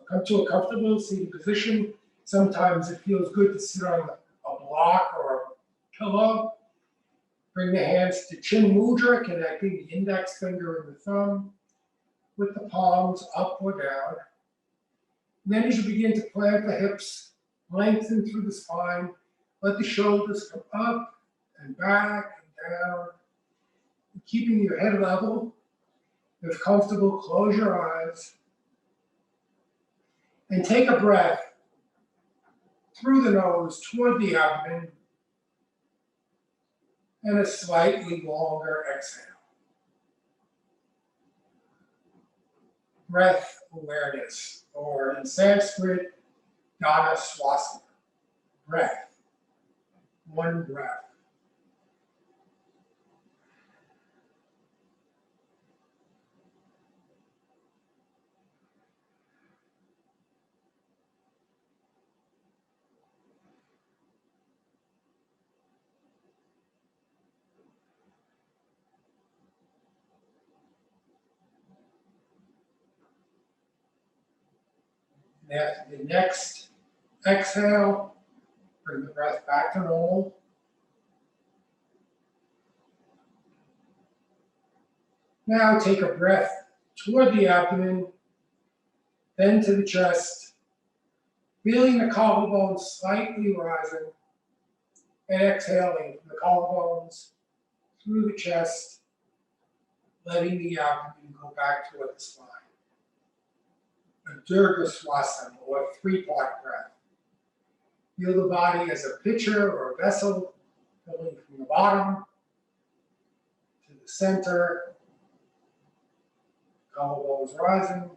Come to a comfortable seated position. Sometimes it feels good to sit on a block or a pillow. Bring the hands to Chin Mudra, connecting the index finger and the thumb with the palms up or down. And then as you begin to plant the hips, lengthen through the spine, let the shoulders come up and back and down. And keeping your head level, if comfortable, close your eyes. And take a breath through the nose toward the abdomen, and a slightly longer exhale. Breath awareness, or in Sanskrit, Tadasana. Breath, one breath. And after the next exhale, bring the breath back to normal. Now take a breath toward the abdomen, then to the chest, feeling the collarbones slightly rising, and exhaling from the collarbones through the chest, letting the abdomen go back toward the spine. A Bhujangasana, or three-part breath. Feel the body as a pitcher or a vessel, filling from the bottom to the center, collarbones rising,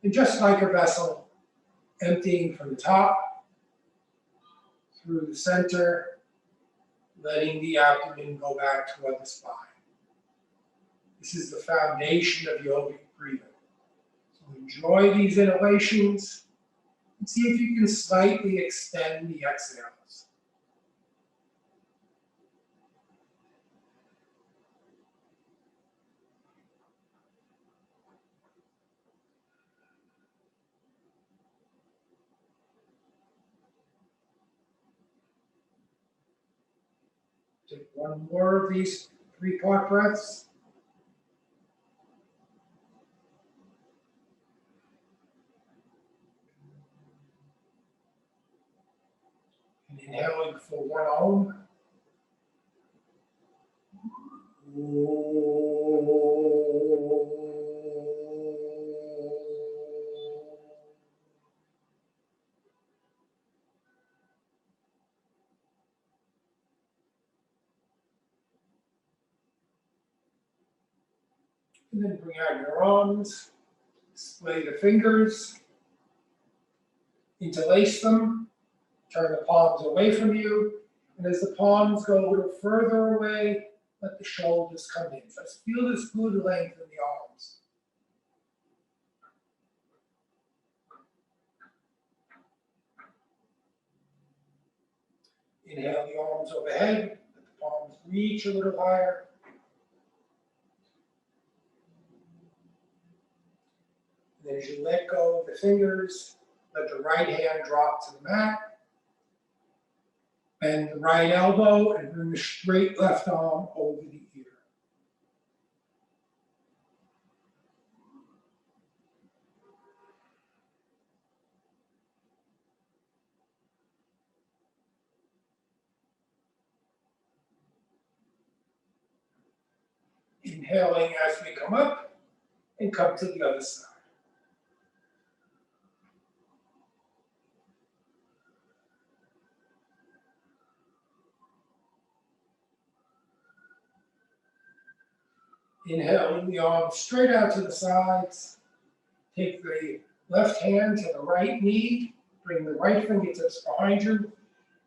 and just like a vessel, emptying from the top through the center, letting the abdomen go back toward the spine. This is the foundation of yogic breathing. So enjoy these inhalations and see if you can slightly extend the exhales. Take one more of these three-part breaths. And inhaling for one Om. And then bring out your arms, display the fingers, interlace them, turn the palms away from you, and as the palms go a little further away, let the shoulders come in. Just feel this good length in the arms. Inhale the arms overhead, let the palms reach a little higher. And then as you let go of the fingers, let the right hand drop to the mat. Bend the right elbow and bring the straight left arm over the ear. Inhaling as we come up and come to the other side. Inhaling the arms straight out to the sides. Take the left hand to the right knee. Bring the right fingertips behind you.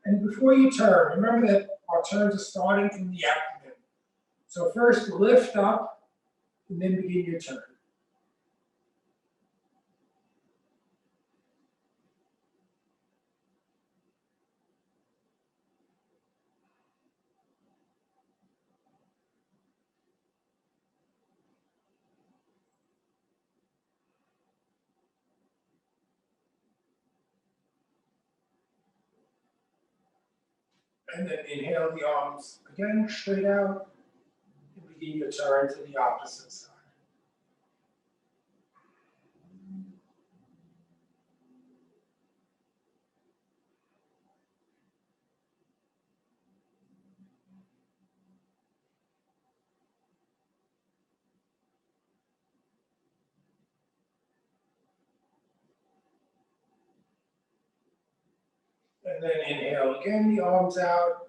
And before you turn, remember that our turns are starting from the abdomen. So first lift up and then begin your turn. And then inhale the arms again straight out and begin your turn to the opposite side. And then inhale again, the arms out.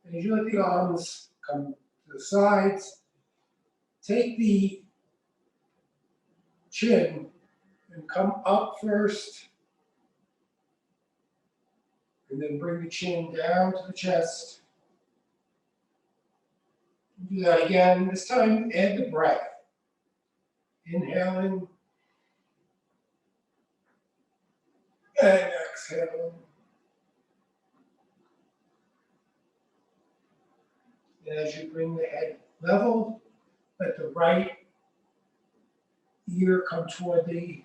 And as you let the arms come to the sides, take the chin and come up first. And then bring the chin down to the chest. Do that again. This time, add the breath. Inhaling and exhaling. And as you bring the head level, let the right ear come toward the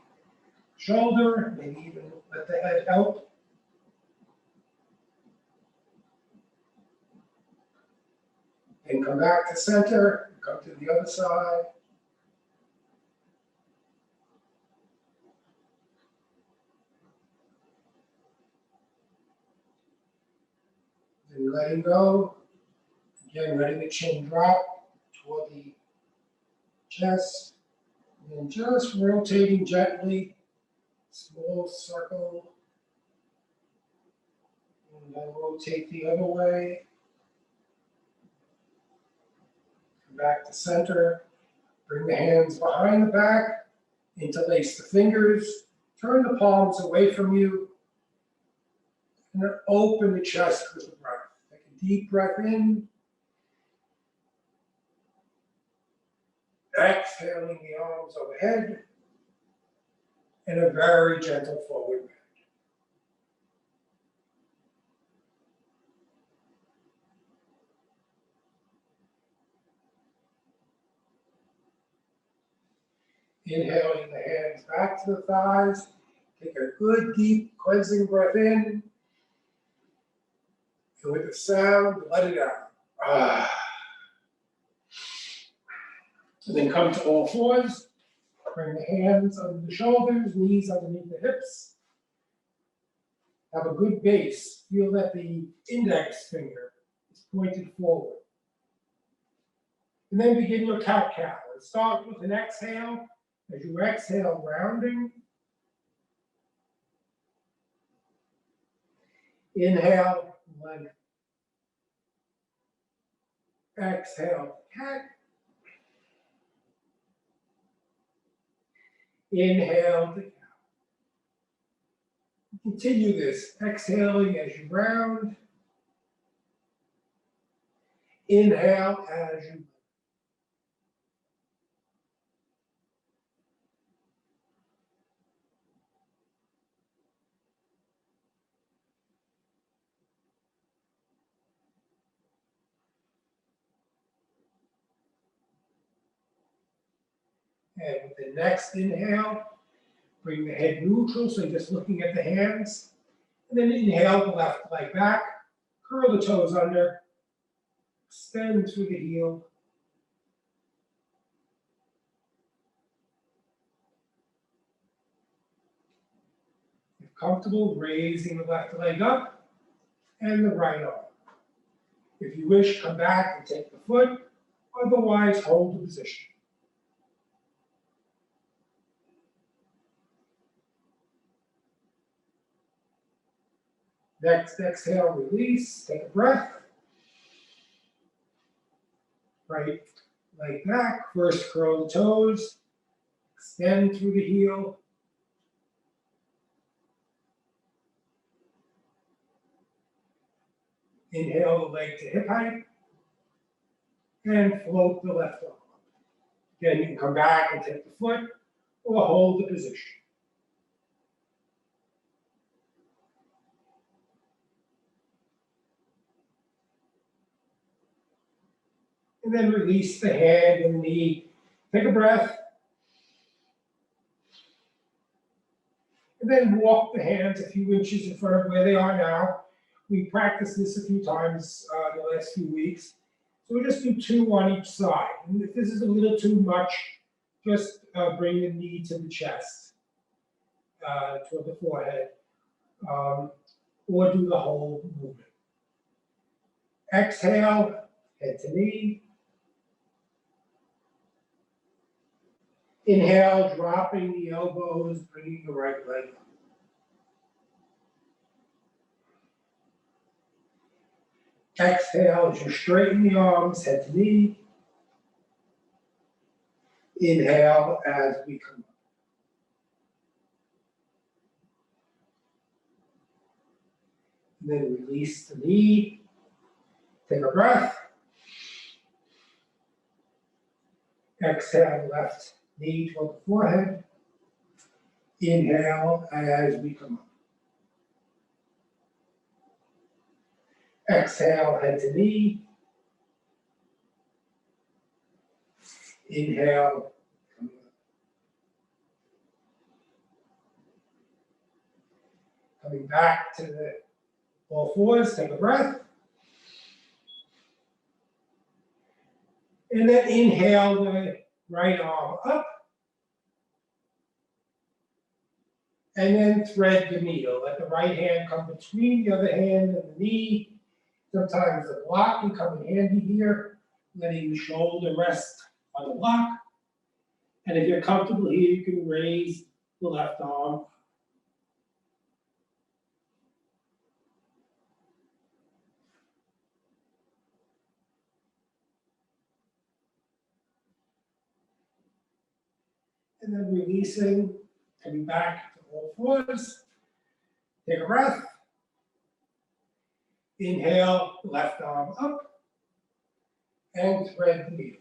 shoulder, maybe even let the head help. And come back to center, come to the other side. And letting go. Again, letting the chin drop toward the chest. And then just rotating gently, small circle. And then rotate the other way. Come back to center. Bring the hands behind the back. Interlace the fingers. Turn the palms away from you. And then open the chest with the breath. Take a deep breath in. Exhaling the arms overhead. And a very gentle forward bend. Inhaling the hands back to the thighs. Take a good deep cleansing breath in. And with the sound, let it out. And then come to all fours. Bring the hands under the shoulders, knees underneath the hips. Have a good base. Feel that the index finger is pointed forward. And then begin your cat-cow. And start with an exhale. As you exhale, rounding. Inhale, length. Exhale, cat. Inhale the cow. Continue this, exhaling as you round. Inhale as you. And with the next inhale, bring the head neutral, so you're just looking at the hands. And then inhale the left leg back, curl the toes under, extend through the heel. If comfortable, raising the left leg up and the right arm. If you wish, come back and take the foot, otherwise hold the position. Next exhale, release, take a breath. Right leg back, first curl the toes, extend through the heel. Inhale the leg to hip height, and float the left arm. Again, you can come back and take the foot, or hold the position. And then release the hand and the knee. Take a breath. And then walk the hands a few inches in front of where they are now. We practiced this a few times in the last few weeks. So we'll just do 2 on each side. And if this is a little too much, just bring the knee to the chest, toward the forehead, or do the whole movement. Exhale, head to knee. Inhale, dropping the elbows, bringing the right leg up. Exhale as you straighten the arms, head to knee. Inhale as we come up. And then release the knee. Take a breath. Exhale, left knee toward the forehead. Inhale as we come up. Exhale, head to knee. Inhale, come up. Coming back to the all fours, take a breath. And then inhale the right arm up. And then thread the needle. Let the right hand come between the other hand and the knee. Sometimes the block can come in handy here, letting the shoulder rest on the block. And if you're comfortable here, you can raise the left arm. And then releasing, coming back to all fours. Take a breath. Inhale, left arm up. And thread the needle.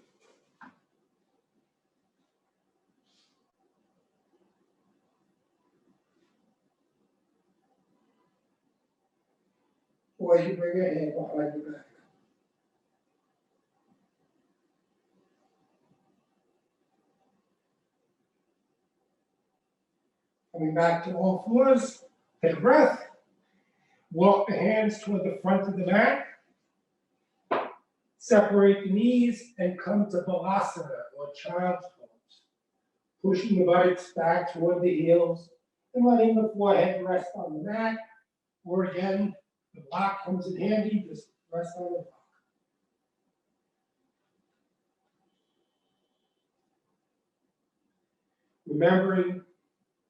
Or you bring your hand behind your back. Coming back to all fours, take a breath. Walk the hands toward the front of the mat. Separate the knees and come to Bhujangasana, or child's pose. Pushing the buttocks back toward the heels and letting the forehead rest on the mat. Or again, the block comes in handy, just rest on the block. Remembering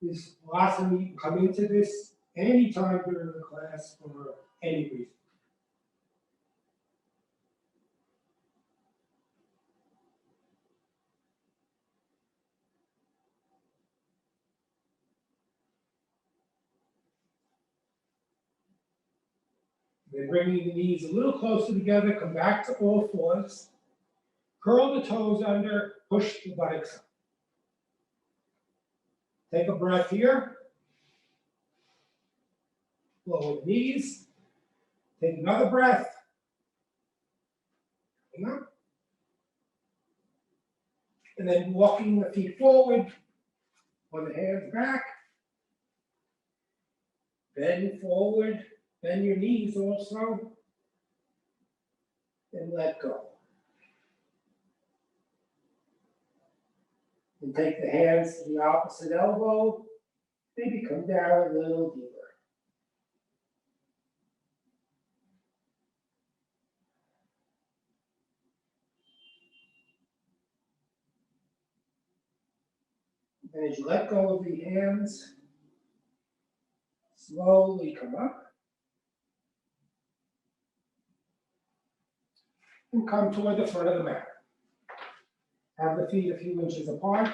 this Bhujangasana, you can come into this anytime during the class for any reason. Then bringing the knees a little closer together, come back to all fours. Curl the toes under, push the buttocks up. Take a breath here. Lower the knees. Take another breath. And then walking the feet forward, on the hands back. Bend forward, bend your knees also. And let go. And take the hands to the opposite elbow. Maybe come down a little deeper. And as you let go of the hands, slowly come up. And come toward the front of the mat. Have the feet a few inches apart.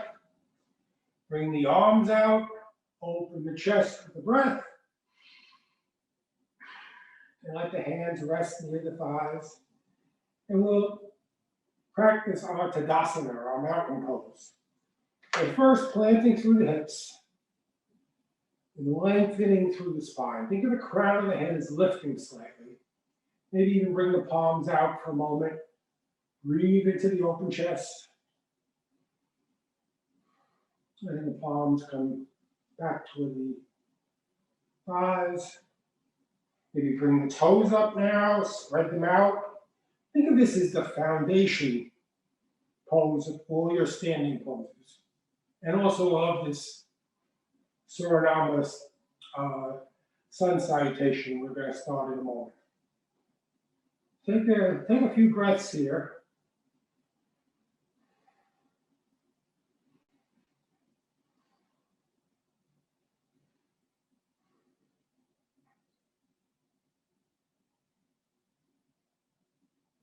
Bring the arms out. Open the chest with the breath. And let the hands rest near the thighs. And we'll practice our Tadasana, our mountain pose. So first, planting through the hips. And lengthening through the spine. Think of the crown of the head as lifting slightly. Maybe even bring the palms out for a moment. Breathe into the open chest. Letting the palms come back toward the thighs. Maybe bring the toes up now, spread them out. Think of this as the foundation pose of all your standing poses. And also of this Suriname sun salutation we're going to start in a moment. Take a few breaths here.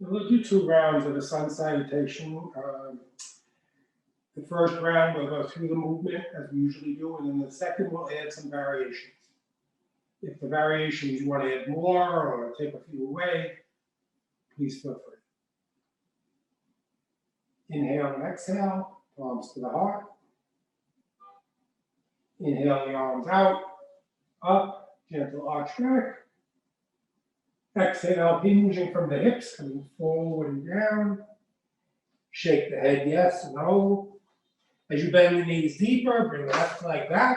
We'll do 2 rounds of the sun salutation. The first round we'll go through the movement as we usually do, and then the second we'll add some variations. If the variations you want to add more or take a few away, please feel free. Inhale and exhale, palms to the heart. Inhale the arms out, up, gentle arch back. Exhale, hinging from the hips, coming forward and down. Shake the head, yes, no. As you bend the knees deeper, bring the left leg back.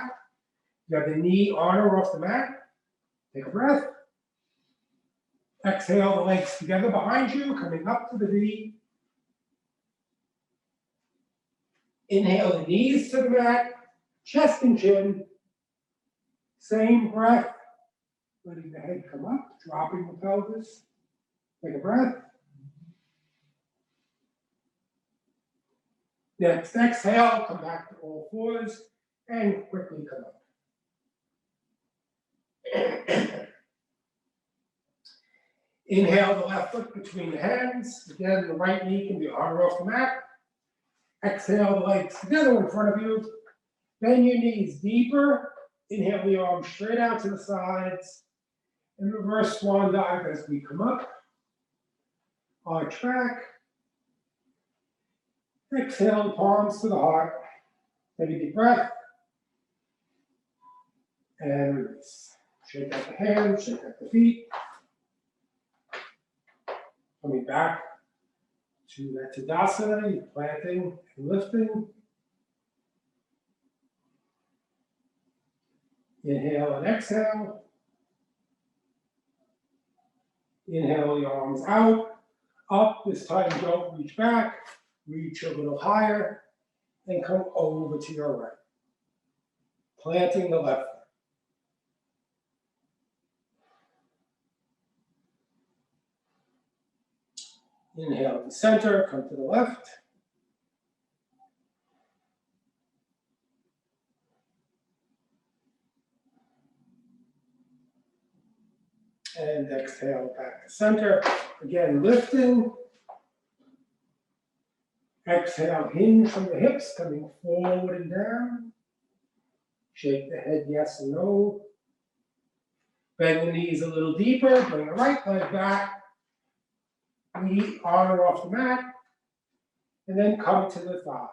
You have the knee on or off the mat. Take a breath. Exhale, the legs together behind you, coming up to the V. Inhale, the knees to the mat, chest and chin. Same breath. Letting the head come up, dropping the pelvis. Take a breath. Next exhale, come back to all fours and quickly come up. Inhale the left foot between the hands. Again, the right knee can be on or off the mat. Exhale the legs together in front of you. Bend your knees deeper. Inhale the arms straight out to the sides. And reverse swan dive as we come up. Arch back. Exhale the palms to the heart. Take a deep breath. And release. Shake out the hands, shake out the feet. Coming back to that Tadasana, you're planting and lifting. Inhale and exhale. Inhale the arms out, up. This time don't reach back. Reach a little higher and come over to your right. Planting the left foot. Inhale to the center, come to the left. And exhale back to center. Again, lifting. Exhale, hinge from the hips, coming forward and down. Shake the head, yes and no. Bend the knees a little deeper, bring the right leg back. Knee on or off the mat. And then come to the thigh.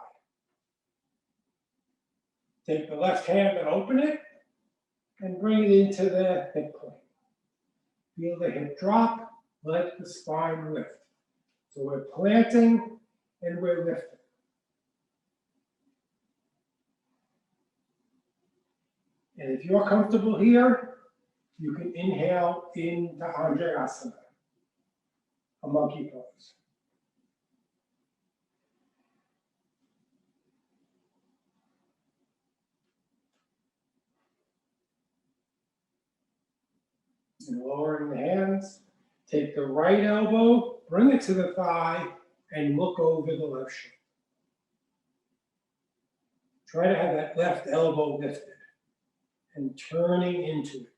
Take the left hand and open it, and bring it into the hip plane. Feel the hip drop, let the spine lift. So we're planting and we're lifting. And if you're comfortable here, you can inhale into Bhujangasana, a monkey pose. And lowering the hands, take the right elbow, bring it to the thigh, and look over the left shoulder. Try to have that left elbow lifted and turning into it.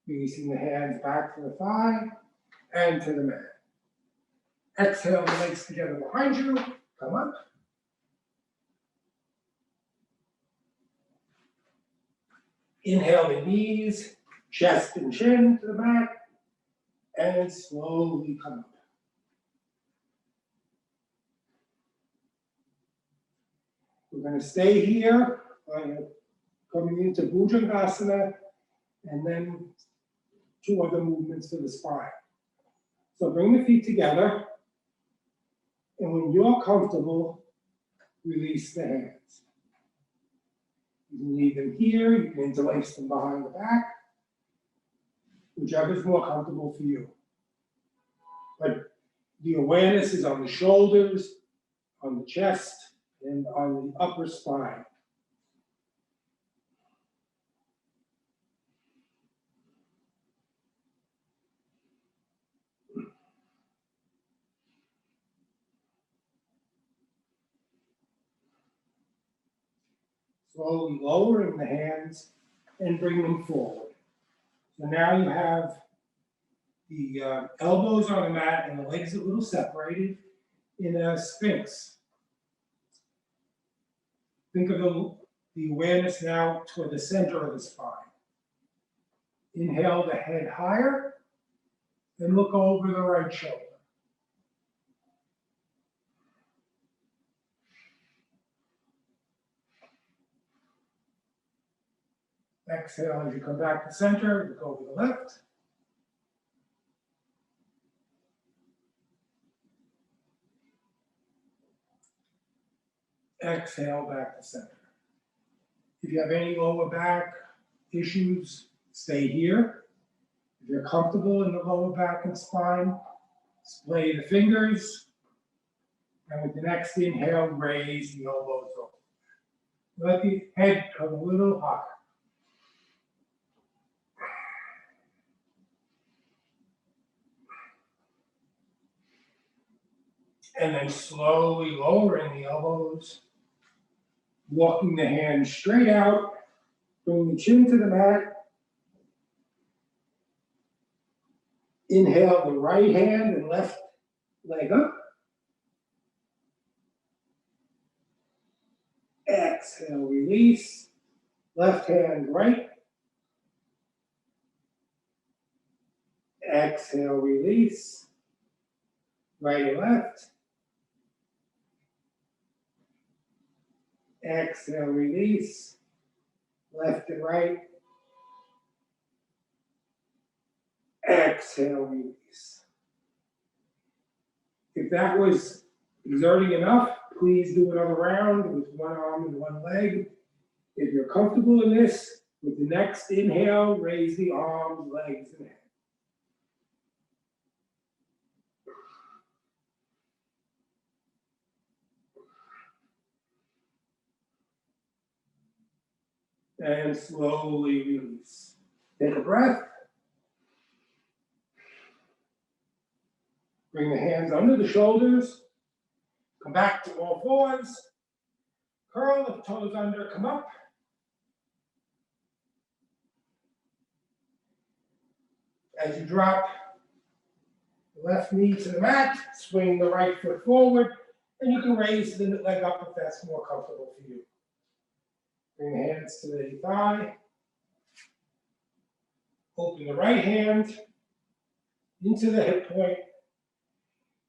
Releasing the hands back to the thigh and to the mat. Exhale the legs together behind you, come up. Inhale the knees, chest and chin to the mat, and slowly come up. We're going to stay here, coming into Bhujangasana, and then 2 other movements to the spine. So bring the feet together, and when you're comfortable, release the hands. You can leave them here, you can interlace them behind the back, whichever is more comfortable for you. But the awareness is on the shoulders, on the chest, and on the upper spine. Slowly lowering the hands and bring them forward. So now you have the elbows on the mat and the legs a little separated in a sphinx. Think of the awareness now toward the center of the spine. Inhale the head higher and look over the right shoulder. Exhale as you come back to center, look over the left. Exhale back to center. If you have any lower back issues, stay here. If you're comfortable in the lower back and spine, splay the fingers. And with the next inhale, raise the elbows over. Let the head come a little higher. And then slowly lowering the elbows, walking the hands straight out, bring the chin to the mat. Inhale the right hand and left leg up. Exhale, release. Left hand right. Exhale, release. Right and left. Exhale, release. Left and right. Exhale, release. If that was exerting enough, please do another round with one arm and one leg. If you're comfortable in this, with the next inhale, raise the arms, legs, and head. And slowly release. Take a breath. Bring the hands under the shoulders. Come back to all fours. Curl the toes under, come up. As you drop the left knee to the mat, swing the right foot forward, and you can raise the leg up if that's more comfortable for you. Bring the hands to the thigh. Open the right hand into the hip point.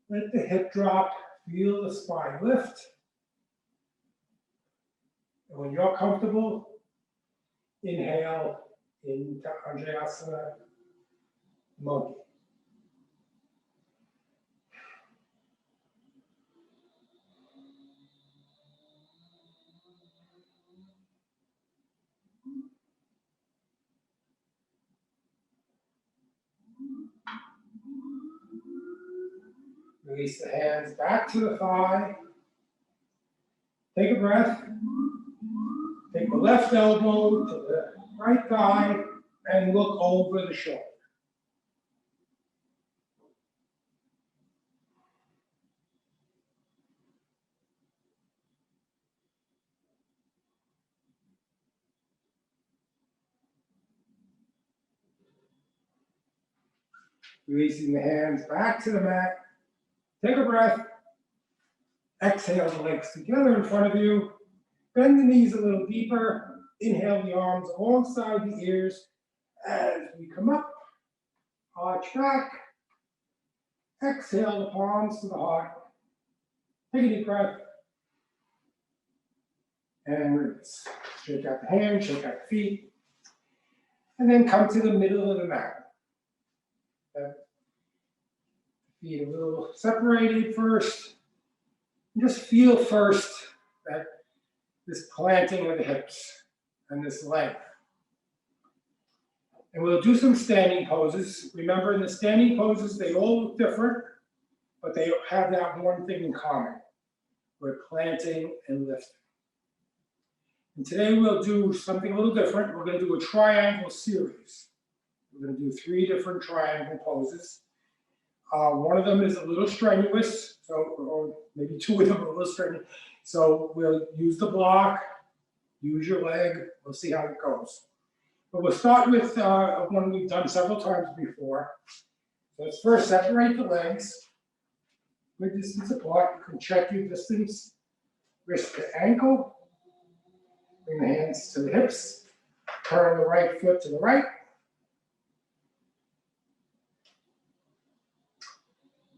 Let the hip drop. Feel the spine lift. And when you're comfortable, inhale into Bhujangasana, monkey. Release the hands back to the thigh. Take a breath. Take the left elbow to the right thigh and look over the shoulder. Releasing the hands back to the mat. Take a breath. Exhale the legs together in front of you. Bend the knees a little deeper. Inhale the arms alongside the ears as we come up. Arch back. Exhale the palms to the heart. Take a deep breath. And release. Shake out the hands, shake out the feet. And then come to the middle of the mat. Feet a little separated first. Just feel first this planting of the hips and this length. And we'll do some standing poses. Remember, in the standing poses, they all look different, but they have that one thing in common. We're planting and lifting. And today we'll do something a little different. We're going to do a triangle series. We're going to do 3 different triangle poses. One of them is a little strenuous, or maybe 2 of them are a little strenuous. So we'll use the block, use your leg. We'll see how it goes. But we'll start with one we've done several times before. So let's first separate the legs. Good distance apart. You can check your distance, wrist to ankle. Bring the hands to the hips. Turn the right foot to the right.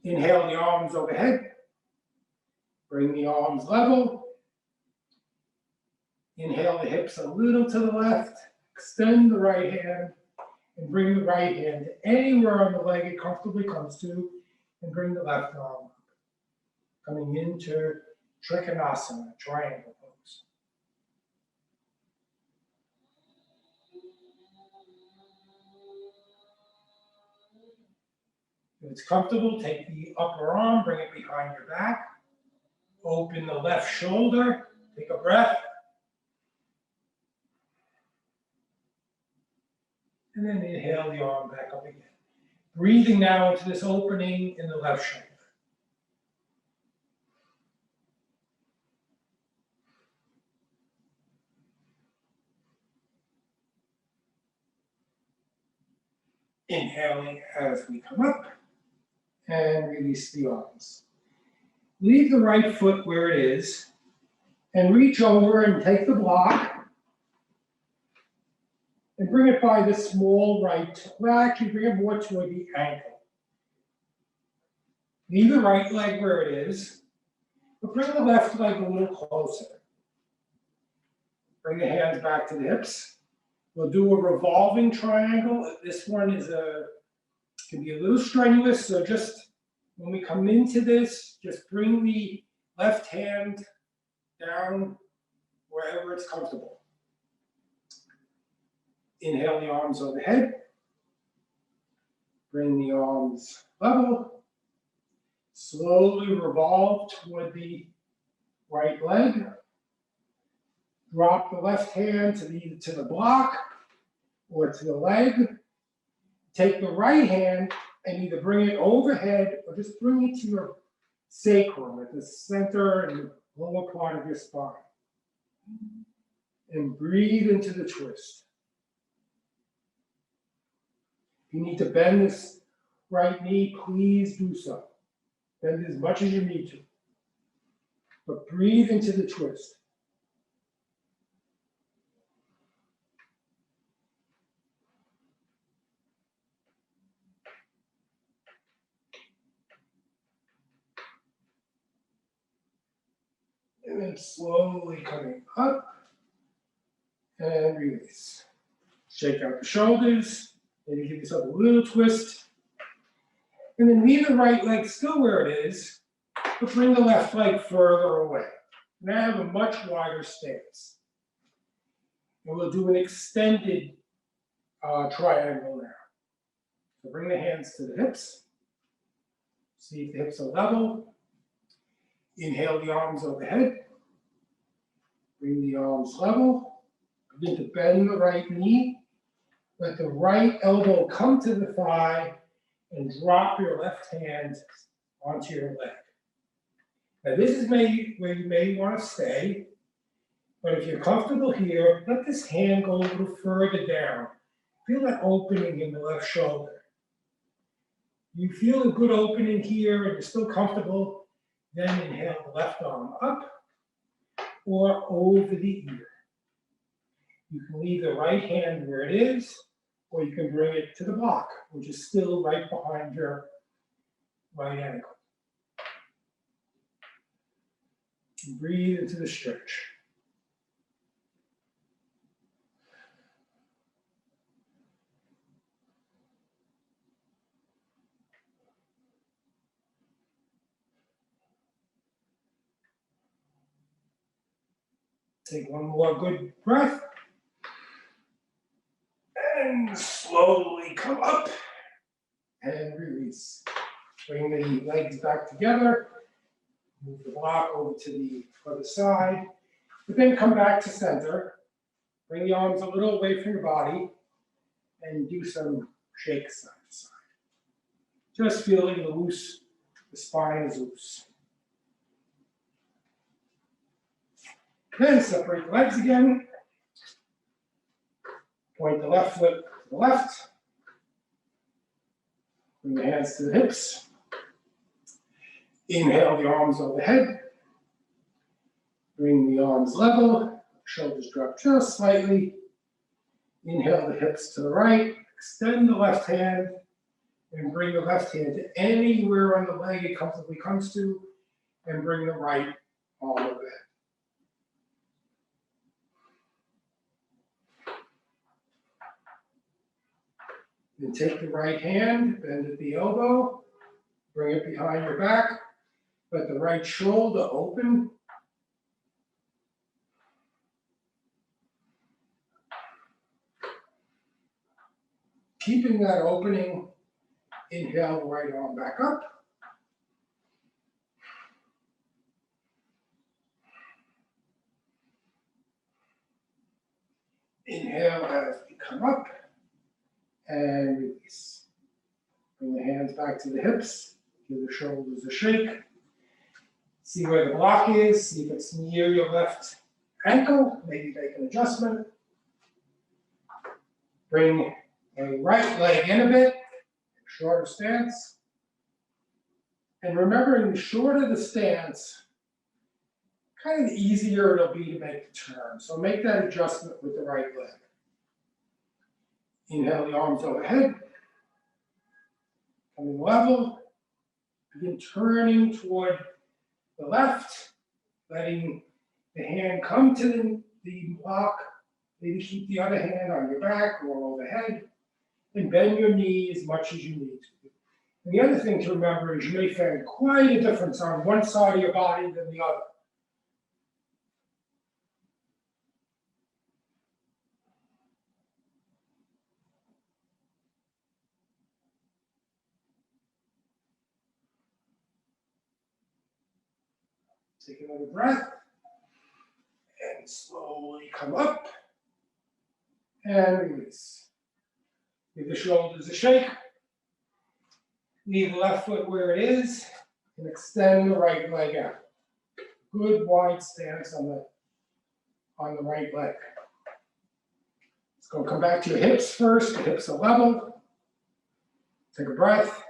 Inhale the arms overhead. Bring the arms level. Inhale the hips a little to the left. Extend the right hand and bring the right hand anywhere on the leg it comfortably comes to, and bring the left arm up. Coming into Trichome, triangle pose. If it's comfortable, take the upper arm, bring it behind your back. Open the left shoulder, take a breath. And then inhale the arm back up again. Breathing now into this opening in the left shoulder. Inhaling as we come up and release the arms. Leave the right foot where it is and reach over and take the block and bring it by the small right, well, actually bring it more toward the ankle. Leave the right leg where it is, but bring the left leg a little closer. Bring the hands back to the hips. We'll do a revolving triangle. This one can be a little strenuous, so just when we come into this, just bring the left hand down wherever it's comfortable. Inhale the arms overhead. Bring the arms level. Slowly revolve toward the right leg. Drop the left hand to the block or to the leg. Take the right hand and either bring it overhead or just bring it to your sacrum at the center and lower part of your spine. And breathe into the twist. If you need to bend this right knee, please do so. Bend as much as you need to. But breathe into the twist. And then slowly coming up and release. Shake out the shoulders. Maybe give yourself a little twist. And then leave the right leg still where it is, but bring the left leg further away. Now have a much wider stance. And we'll do an extended triangle now. So bring the hands to the hips. See if the hips are level. Inhale the arms overhead. Bring the arms level. Begin to bend the right knee. Let the right elbow come to the thigh and drop your left hand onto your leg. Now this is where you may want to stay, but if you're comfortable here, let this hand go a little further down. Feel that opening in the left shoulder. You feel a good opening here and you're still comfortable, then inhale the left arm up or over the ear. You can leave the right hand where it is, or you can bring it to the block, which is still right behind your right ankle. Breathe into the stretch. Take one more good breath. And slowly come up and release. Bring the legs back together. Move the block over to the other side. But then come back to center. Bring the arms a little away from your body and do some shakes side to side. Just feeling loose. The spine is loose. Then separate the legs again. Point the left foot to the left. Bring the hands to the hips. Inhale the arms overhead. Bring the arms level. Shoulders drop just slightly. Inhale the hips to the right. Extend the left hand. And bring the left hand to anywhere on the leg it comfortably comes to. And bring the right arm overhead. Then take the right hand, bend at the elbow, bring it behind your back, let the right shoulder open. Keeping that opening, inhale the right arm back up. Inhale as we come up. And release. Bring the hands back to the hips. Give the shoulders a shake. See where the block is. See if it's near your left ankle. Maybe make an adjustment. Bring a right leg in a bit. Shorter stance. And remembering the shorter the stance, kind of the easier it'll be to make the turn. So make that adjustment with the right leg. Inhale the arms overhead, coming level, begin turning toward the left, letting the hand come to the block, maybe keep the other hand on your back or overhead, and bend your knee as much as you need to. And the other thing to remember is you may find quite a difference on one side of your body than the other. Take another breath and slowly come up and release. Give the shoulders a shake. Leave the left foot where it is and extend the right leg out. Good wide stance on the right leg. Let's go come back to your hips first. The hips are level. Take a breath.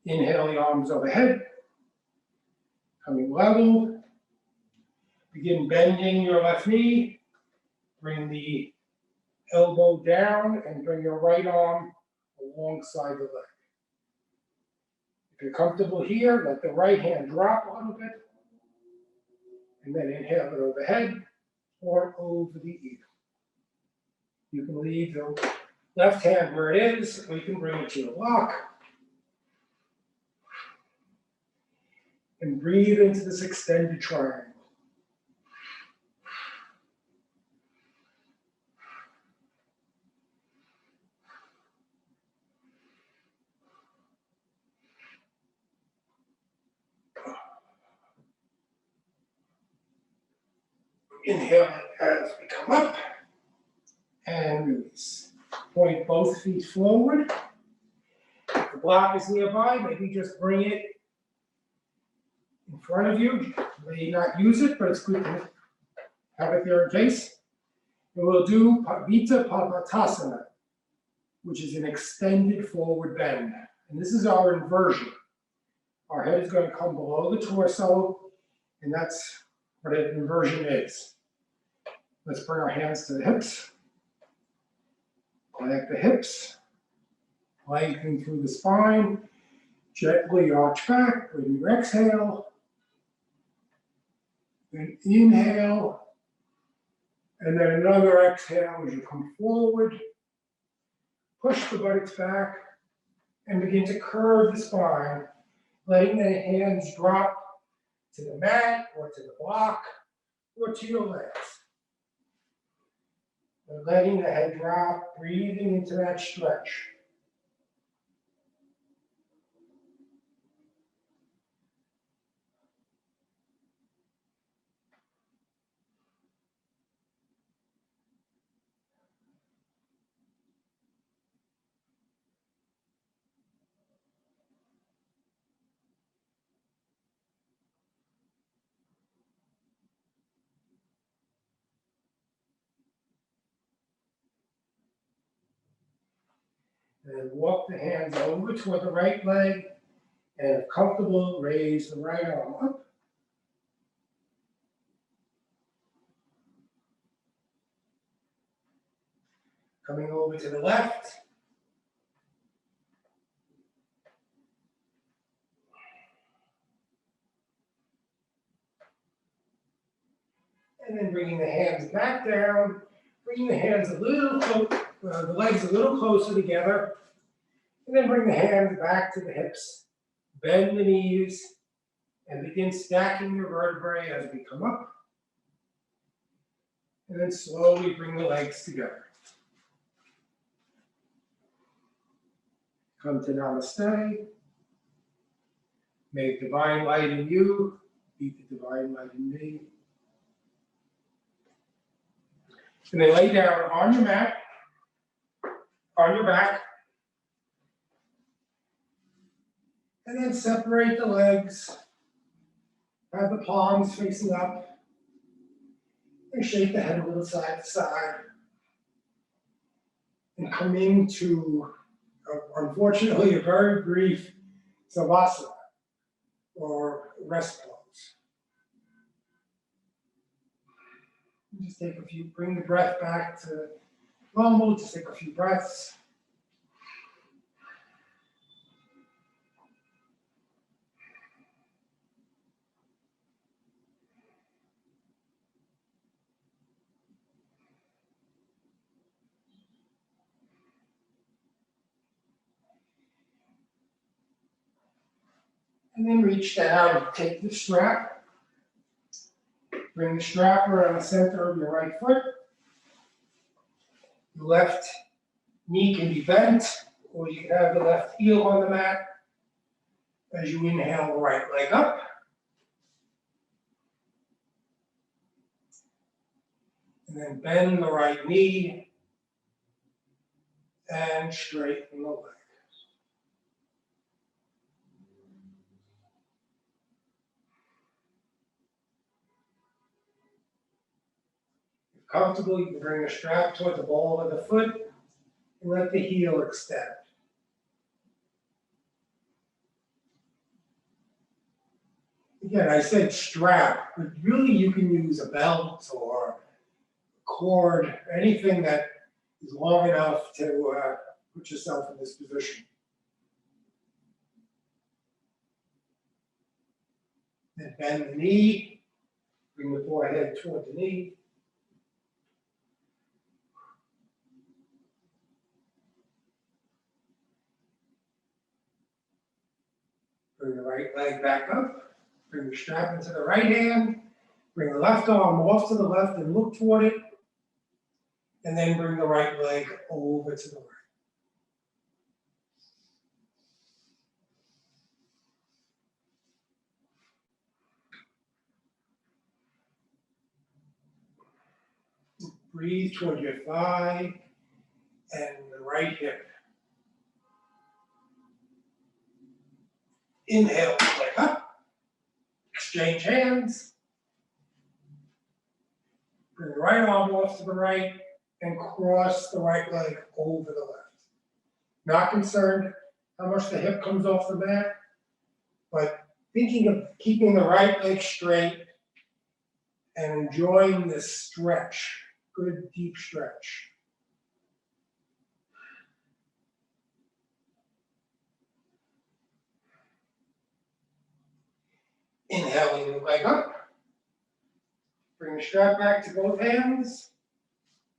Inhale the arms overhead, coming level. Begin bending your left knee. Bring the elbow down and bring your right arm alongside the leg. If you're comfortable here, let the right hand drop a little bit. And then inhale it overhead or over the ear. You can leave the left hand where it is, or you can bring it to your block. And breathe into this extended triangle. Inhale as we come up and release. Point both feet forward. If the block is nearby, maybe just bring it in front of you. You may not use it, but it's good to have it there in case. And we'll do Tadasana, which is an extended forward bend. And this is our inversion. Our head is going to come below the torso, and that's what an inversion is. Let's bring our hands to the hips. Connect the hips. Lengthen through the spine. Gently arch back. Bring your exhale. Then inhale. And then another exhale as you come forward. Push the buttocks back and begin to curve the spine, letting the hands drop to the mat or to the block or to your legs. And letting the head drop, breathing into that stretch. And then walk the hands over toward the right leg, and if comfortable, raise the right arm up. Coming over to the left. And then bringing the hands back down, bringing the hands a little the legs a little closer together, and then bring the hands back to the hips. Bend the knees, and begin stacking your vertebrae as we come up. And then slowly bring the legs together. Come to Namaste. May divine light in you beat the divine light in me. And then lay down on your mat, on your back. And then separate the legs. Have the palms facing up. And shake the head a little side to side. And come into, unfortunately, a very brief Savasana, or rest pose. Just take a few, bring the breath back to normal, just take a few breaths. And then reach down, take the strap, bring the strap around the center of your right foot. The left knee can be bent, or you can have the left heel on the mat. As you inhale, the right leg up. And then bend the right knee and straighten the leg. If comfortable, you can bring the strap toward the ball of the foot and let the heel extend. Again, I said strap, but really you can use a belt or cord, anything that is long enough to put yourself in this position. Then bend the knee, bring the forehead toward the knee. Bring the right leg back up. Bring the strap into the right hand. Bring the left arm off to the left and look toward it. And then bring the right leg over to the right. Breathe toward your thigh and the right hip. Inhale, leg up. Exchange hands. Bring the right arm off to the right and cross the right leg over the left. Not concerned how much the hip comes off the mat, but thinking of keeping the right leg straight and enjoying this stretch, good deep stretch. Inhaling the leg up. Bring the strap back to both hands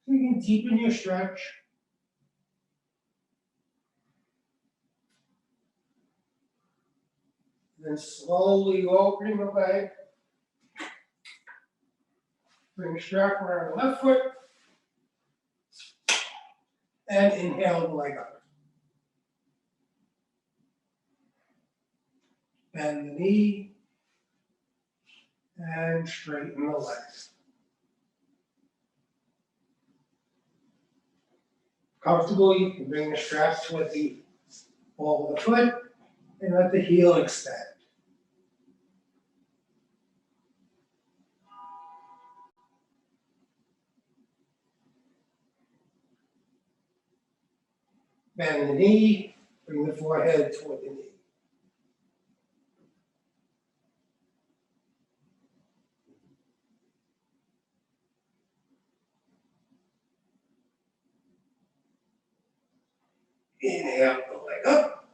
so you can deepen your stretch. Then slowly opening the leg Bring the strap around the left foot. And inhale the leg up. Bend the knee. And straighten the legs. Comfortable, you can bring the straps toward the ball of the foot and let the heel extend. Bend the knee, bring the forehead toward the knee. Inhale the leg up.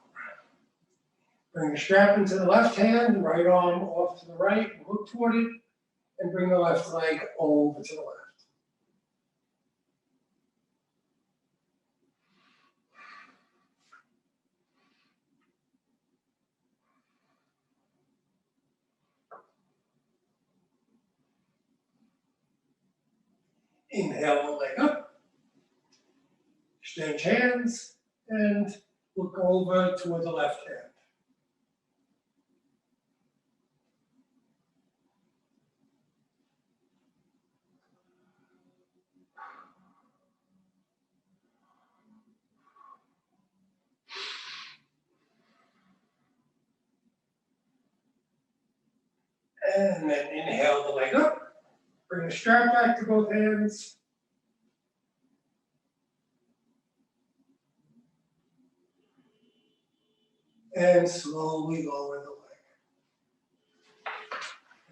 Bring the strap into the left hand, right arm off to the right, look toward it, and bring the left leg over to the left. Inhale the leg up. Exchange hands and look over toward the left hand. And then inhale the leg up. Bring the strap back to both hands. And slowly lower the leg.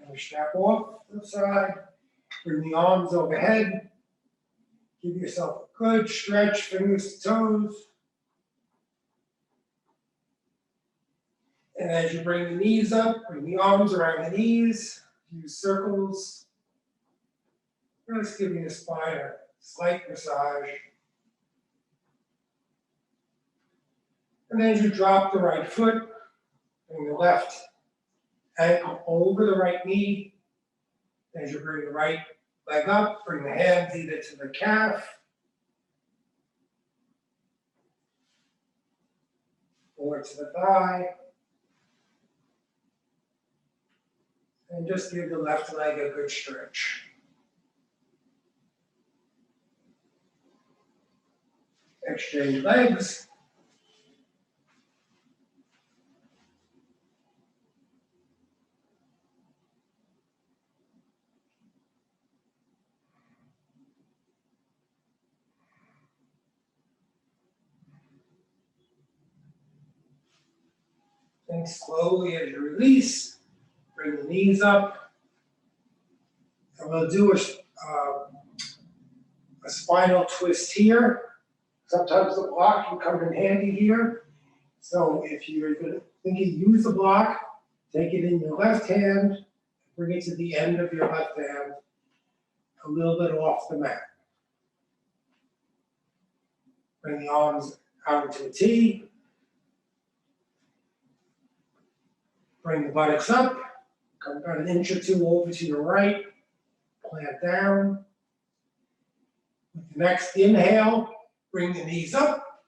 And the strap off to the side. Bring the arms overhead. Give yourself a good stretch, fingers to toes. And as you bring the knees up, bring the arms around the knees. Use circles. Just giving the spine a slight massage. And then as you drop the right foot, bring the left ankle over the right knee. As you bring the right leg up, bring the hands either to the calf or to the thigh. And just give the left leg a good stretch. Exchange legs. And slowly as you release, bring the knees up. And we'll do a spinal twist here. Sometimes the block can come in handy here. So if you're thinking use the block, take it in your left hand, bring it to the end of your left hand, a little bit off the mat. Bring the arms out into a T. Bring the buttocks up, come about an inch or two over to your right, plant down. With the next inhale, bring the knees up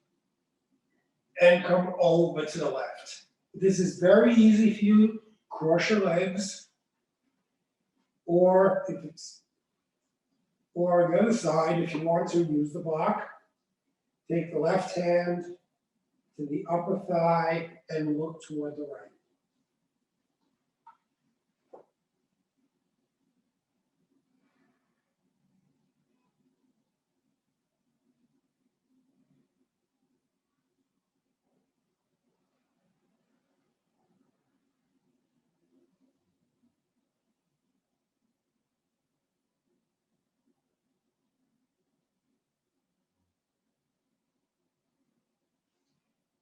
and come over to the left. This is very easy for you. Cross your legs, or on the other side, if you want to use the block, take the left hand to the upper thigh and look toward the right.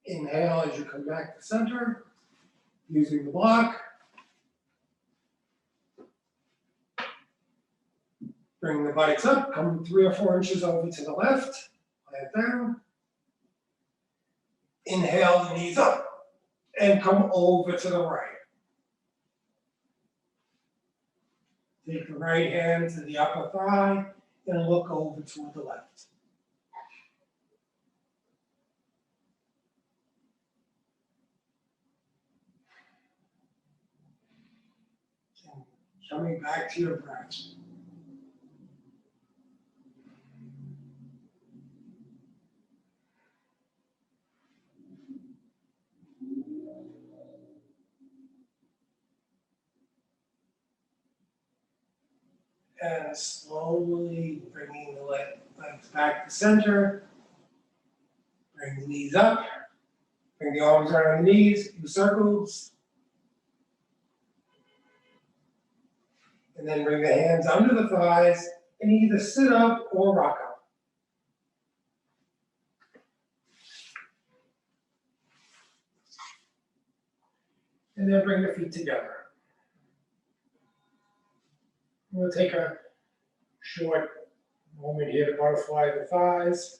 Inhale as you come back to center, using the block. Bring the buttocks up, come 3 or 4 inches over to the left, plant down. Inhale the knees up and come over to the right. Take the right hand to the upper thigh and look over toward the left. And coming back to your breath. And slowly bringing the legs back to center. Bring the knees up. Bring the arms around the knees, do circles. And then bring the hands under the thighs and either sit up or rock up. And then bring the feet together. We'll take a short moment here to butterfly the thighs.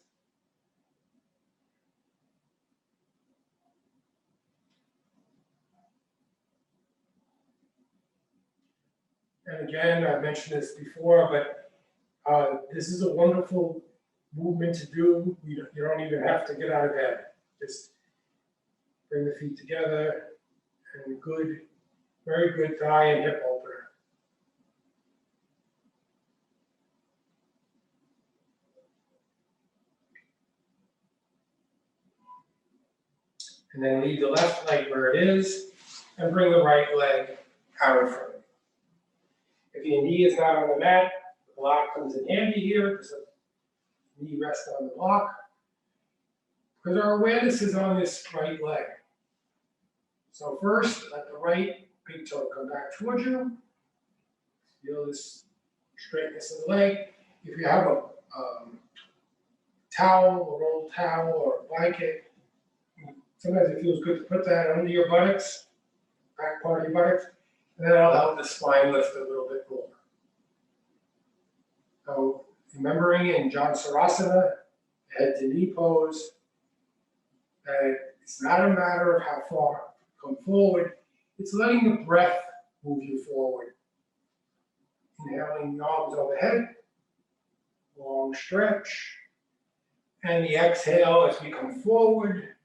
And again, I've mentioned this before, but this is a wonderful movement to do. You don't even have to get out of bed. Just bring the feet together and good, very good thigh and hip opener. And then leave the left leg where it is and bring the right leg out in front of you. If your knee is not on the mat, the block comes in handy here because the knee rests on the block. Because our awareness is on this right leg. So first, let the right big toe come back towards you. Feel this straightness of the leg. If you have a towel, a rolled towel, or a blanket, sometimes it feels good to put that under your buttocks, back part of your buttocks, and that'll help the spine lift a little bit more. So remembering in Bhujangasana, head to knee pose, that it's not a matter of how far you come forward, it's letting the breath move you forward. Inhaling the arms overhead, long stretch, and the exhale as we come forward,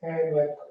and let go.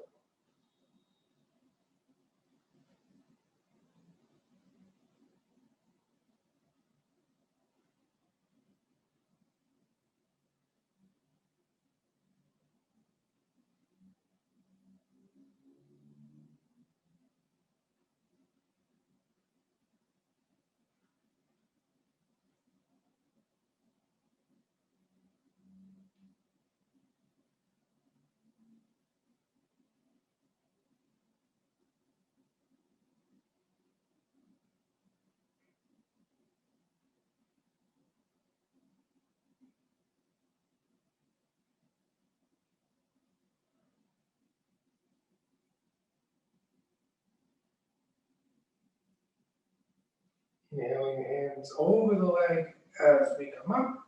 Inhaling hands over the leg as we come up.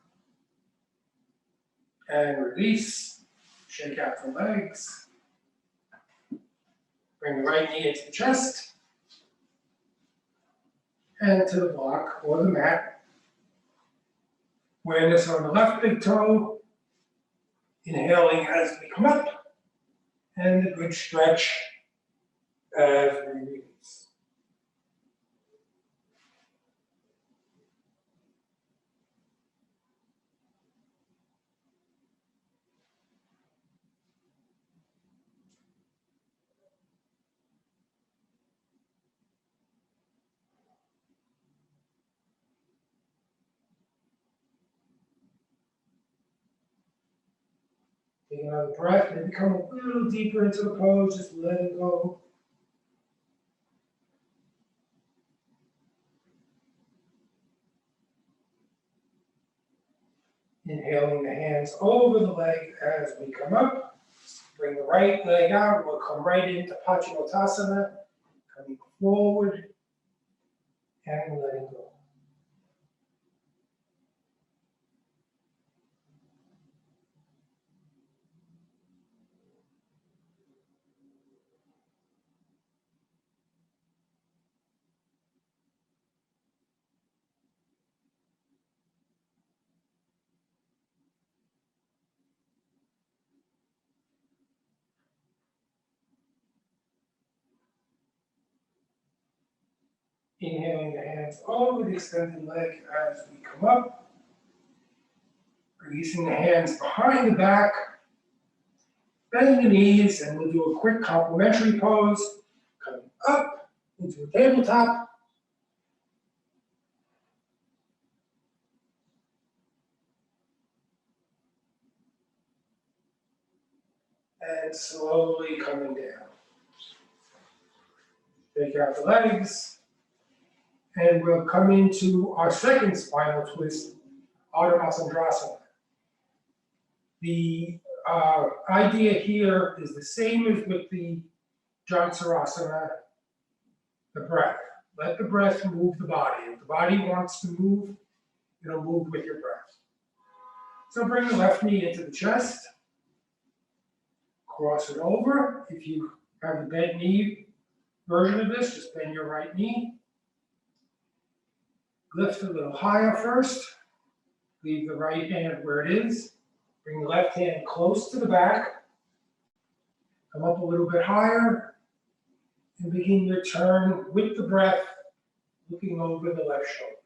And release. Shake out the legs. Bring the right knee into the chest. And to the block or the mat. Awareness on the left big toe. Inhaling as we come up. And a good stretch as we release. Take another breath, maybe come a little deeper into the pose, just let it go. Inhaling the hands over the leg as we come up. Bring the right leg out, we'll come right into Tadasana, coming forward and letting go. Inhaling the hands over the extended leg as we come up. Releasing the hands behind the back. Bend the knees, and we'll do a quick complementary pose. Coming up into a tabletop. And slowly coming down. Take out the legs. And we'll come into our second spinal twist, Ardha Matsyendrasana. The idea here is the same as with the Bhujangasana, the breath. Let the breath move the body. If the body wants to move, it'll move with your breath. So bring the left knee into the chest. Cross it over. If you have the bent knee version of this, just bend your right knee. Lift a little higher first. Leave the right hand where it is. Bring the left hand close to the back. Come up a little bit higher. And begin your turn with the breath, looking over the left shoulder.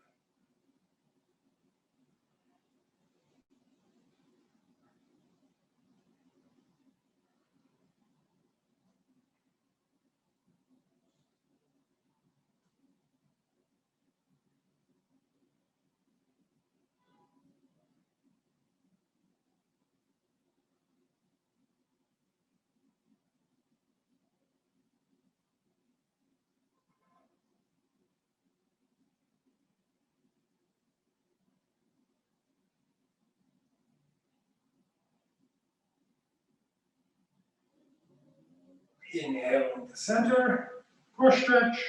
Inhale into center, core stretch,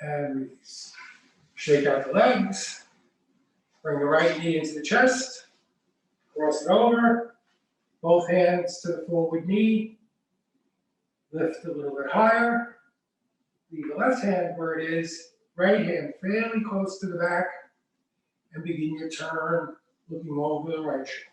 and release. Shake out the legs, bring the right knee into the chest, cross it over, both hands to the forward knee, lift a little bit higher, leave the left hand where it is, right hand fairly close to the back, and begin your turn looking over the right shoulder.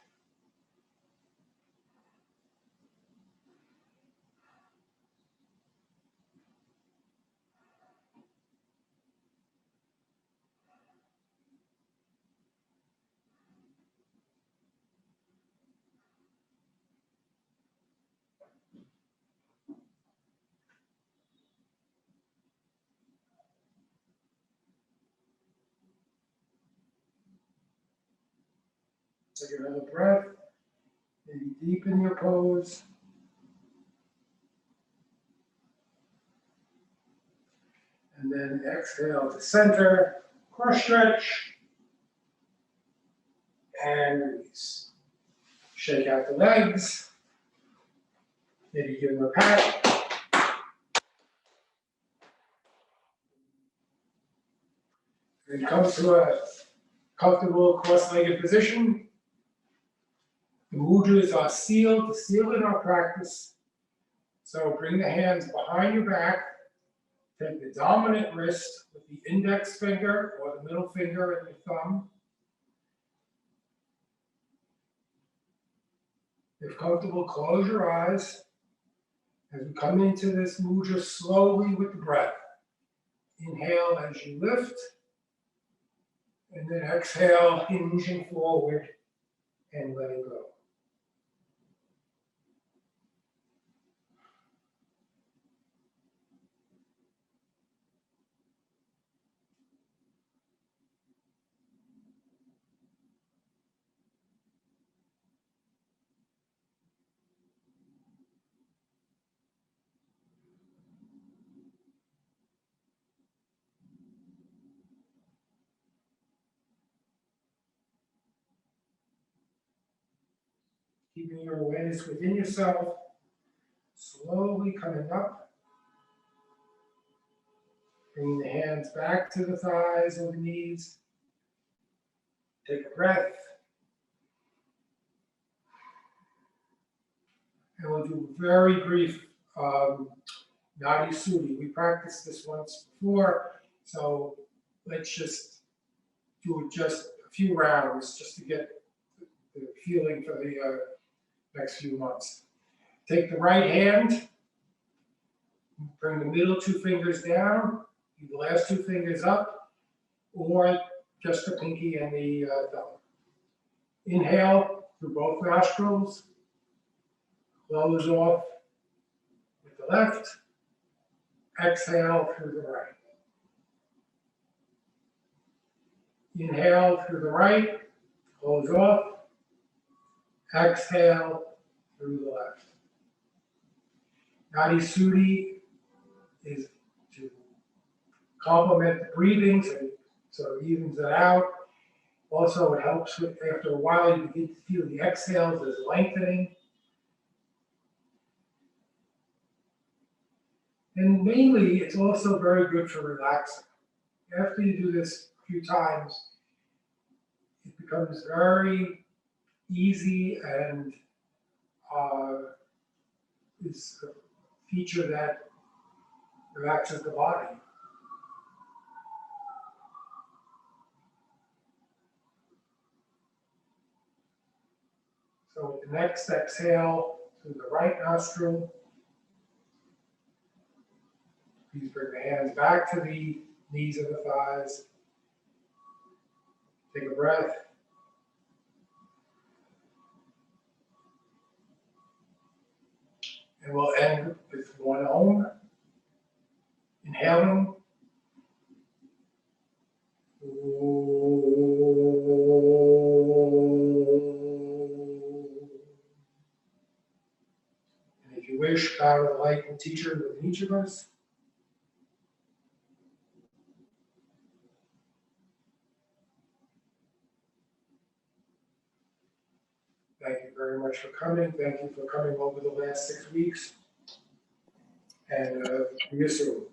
Take another breath, maybe deepen your pose. And then exhale to center, core stretch, and release. Shake out the legs, maybe give them a pat. And come to a comfortable cross-legged position. The mudras are sealed to seal in our practice. So bring the hands behind your back. Take the dominant wrist with the index finger or the middle finger and your thumb. If comfortable, close your eyes as we come into this mudra slowly with the breath. Inhale as you lift, and then exhale, hinging forward and letting go. Keeping your awareness within yourself, slowly coming up. Bringing the hands back to the thighs or the knees. Take a breath. And we'll do a very brief Nadi Sudi. We practiced this once before, so let's just do just a few rounds just to get the feeling for the next few months. Take the right hand, Bring the middle two fingers down, leave the last two fingers up, or just the pinky and the thumb. Inhale through both nostrils, close off with the left, exhale through the right. Inhale through the right, close off, exhale through the left. Nadi Sudhi is to complement the breathing, so it evens it out. Also, it helps with, after a while, you begin to feel the exhales as lengthening. And mainly, it's also very good for relaxing. After you do this a few times, it becomes very easy and is a feature that relaxes the body. So with the next exhale through the right nostril, please bring the hands back to the knees and the thighs. Take a breath. And we'll end with one Om. Inhaling. And if you wish, bow to the light and teacher within each of us. Thank you very much for coming. Thank you for coming over the last 6 weeks. And see you soon.